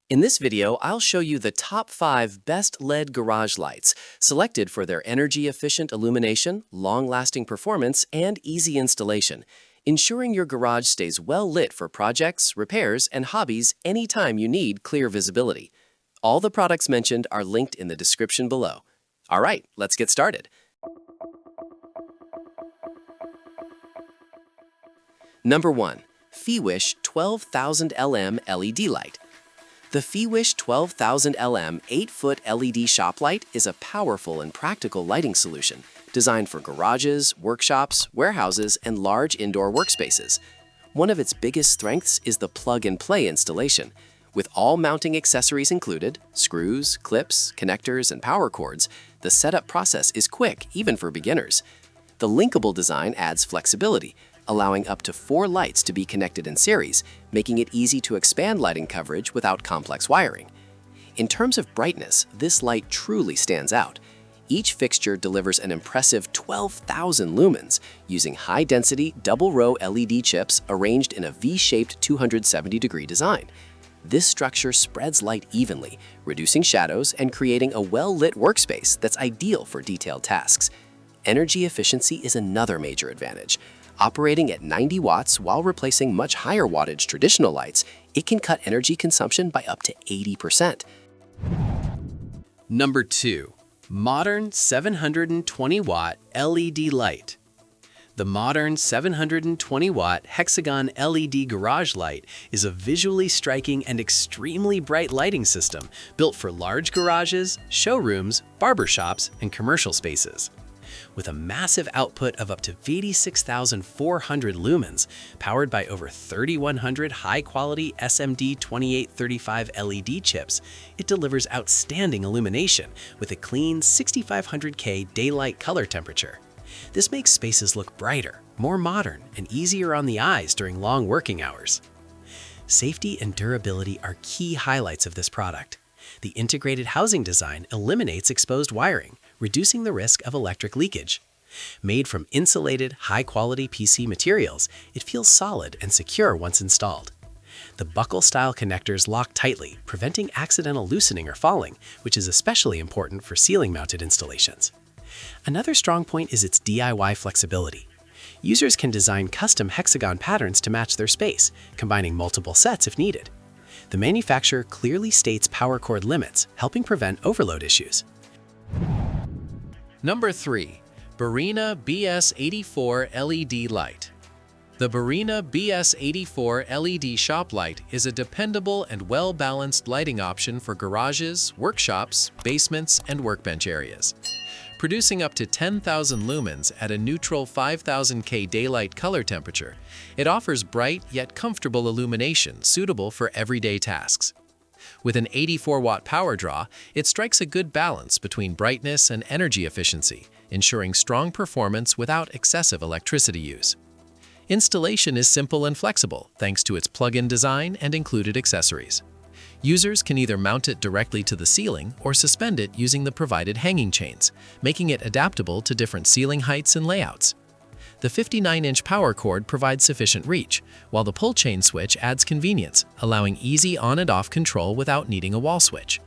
In this video, I'll show you the top 5 best LED garage lights, selected for their energy-efficient illumination, long-lasting performance, and easy installation, ensuring your garage stays well lit for projects, repairs, and hobbies anytime you need clear visibility. All the products mentioned are linked in the description below. All right, let's get started. Number 1. Phiwicsh 12,000 LM LED Light. The Phiwicsh 12,000 LM 8-foot LED shop light is a powerful and practical lighting solution designed for garages, workshops, warehouses, and large indoor workspaces. One of its biggest strengths is the plug-and-play installation. With all mounting accessories included, screws, clips, connectors, and power cords, the setup process is quick even for beginners. The linkable design adds flexibility, allowing up to 4 lights to be connected in series, making it easy to expand lighting coverage without complex wiring. In terms of brightness, this light truly stands out. Each fixture delivers an impressive 12,000 lumens, using high-density, double-row LED chips arranged in a V-shaped 270-degree design. This structure spreads light evenly, reducing shadows and creating a well-lit workspace that's ideal for detailed tasks. Energy efficiency is another major advantage. Operating at 90 watts while replacing much higher wattage traditional lights, it can cut energy consumption by up to 80%. Number 2. Modern 720-watt LED light. The modern 720-watt hexagon LED garage light is a visually striking and extremely bright lighting system built for large garages, showrooms, barbershops, and commercial spaces. With a massive output of up to 86,400 lumens, powered by over 3,100 high-quality SMD2835 LED chips, it delivers outstanding illumination with a clean 6500K daylight color temperature. This makes spaces look brighter, more modern, and easier on the eyes during long working hours. Safety and durability are key highlights of this product. The integrated housing design eliminates exposed wiring, reducing the risk of electric leakage. Made from insulated, high-quality PC materials, it feels solid and secure once installed. The buckle-style connectors lock tightly, preventing accidental loosening or falling, which is especially important for ceiling-mounted installations. Another strong point is its DIY flexibility. Users can design custom hexagon patterns to match their space, combining multiple sets if needed. The manufacturer clearly states power cord limits, helping prevent overload issues. Number 3. Barrina BS84 LED Light. The Barrina BS84 LED shop light is a dependable and well-balanced lighting option for garages, workshops, basements, and workbench areas. Producing up to 10,000 lumens at a neutral 5,000K daylight color temperature, it offers bright yet comfortable illumination suitable for everyday tasks. With an 84-watt power draw, it strikes a good balance between brightness and energy efficiency, ensuring strong performance without excessive electricity use. Installation is simple and flexible thanks to its plug-in design and included accessories. Users can either mount it directly to the ceiling or suspend it using the provided hanging chains, making it adaptable to different ceiling heights and layouts. The 59-inch power cord provides sufficient reach, while the pull chain switch adds convenience, allowing easy on and off control without needing a wall switch.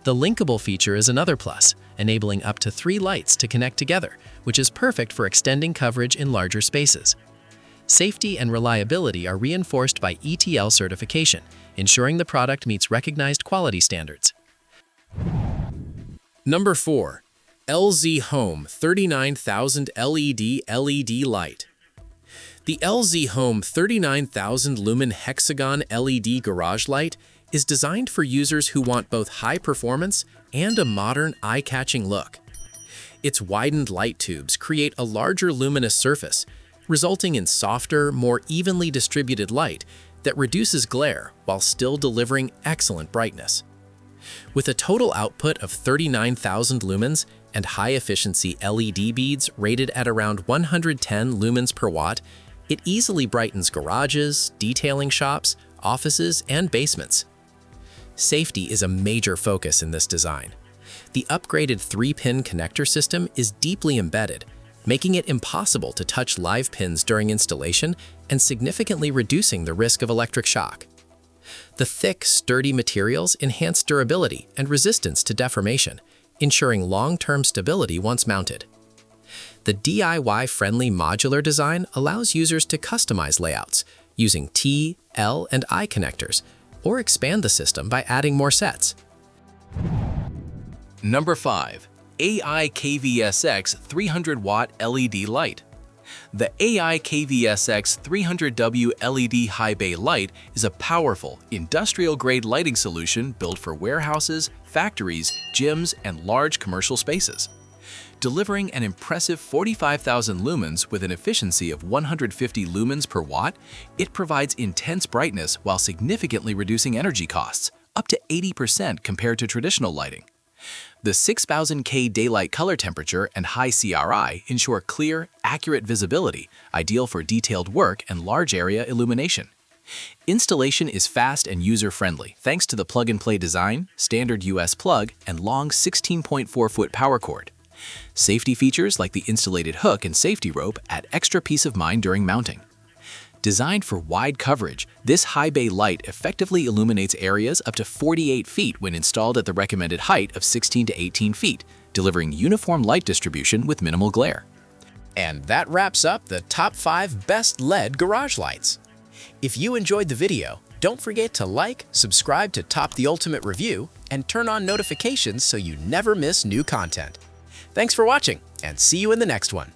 The linkable feature is another plus, enabling up to 3 lights to connect together, which is perfect for extending coverage in larger spaces. Safety and reliability are reinforced by ETL certification, ensuring the product meets recognized quality standards. Number 4. LZHOME 39,000 LED Light. The LZHOME 39,000 lumen hexagon LED garage light is designed for users who want both high performance and a modern, eye-catching look. Its widened light tubes create a larger luminous surface, resulting in softer, more evenly distributed light that reduces glare while still delivering excellent brightness. With a total output of 39,000 lumens and high-efficiency LED beads rated at around 110 lumens per watt, it easily brightens garages, detailing shops, offices, and basements. Safety is a major focus in this design. The upgraded 3-pin connector system is deeply embedded, making it impossible to touch live pins during installation and significantly reducing the risk of electric shock. The thick, sturdy materials enhance durability and resistance to deformation, ensuring long-term stability once mounted. The DIY-friendly modular design allows users to customize layouts using T, L, and I connectors, or expand the system by adding more sets. Number 5. AIKVSX 300-watt LED light. The AIKVSX 300W LED high bay light is a powerful, industrial-grade lighting solution built for warehouses, factories, gyms, and large commercial spaces. Delivering an impressive 45,000 lumens with an efficiency of 150 lumens per watt, it provides intense brightness while significantly reducing energy costs, up to 80% compared to traditional lighting. The 6000K daylight color temperature and high CRI ensure clear, accurate visibility, ideal for detailed work and large area illumination. Installation is fast and user-friendly thanks to the plug-and-play design, standard US plug, and long 16.4-foot power cord. Safety features like the insulated hook and safety rope add extra peace of mind during mounting. Designed for wide coverage, this high bay light effectively illuminates areas up to 48 feet when installed at the recommended height of 16 to 18 feet, delivering uniform light distribution with minimal glare. And that wraps up the top 5 best LED garage lights. If you enjoyed the video, don't forget to like, subscribe to Top the Ultimate Review, and turn on notifications so you never miss new content. Thanks for watching, and see you in the next one.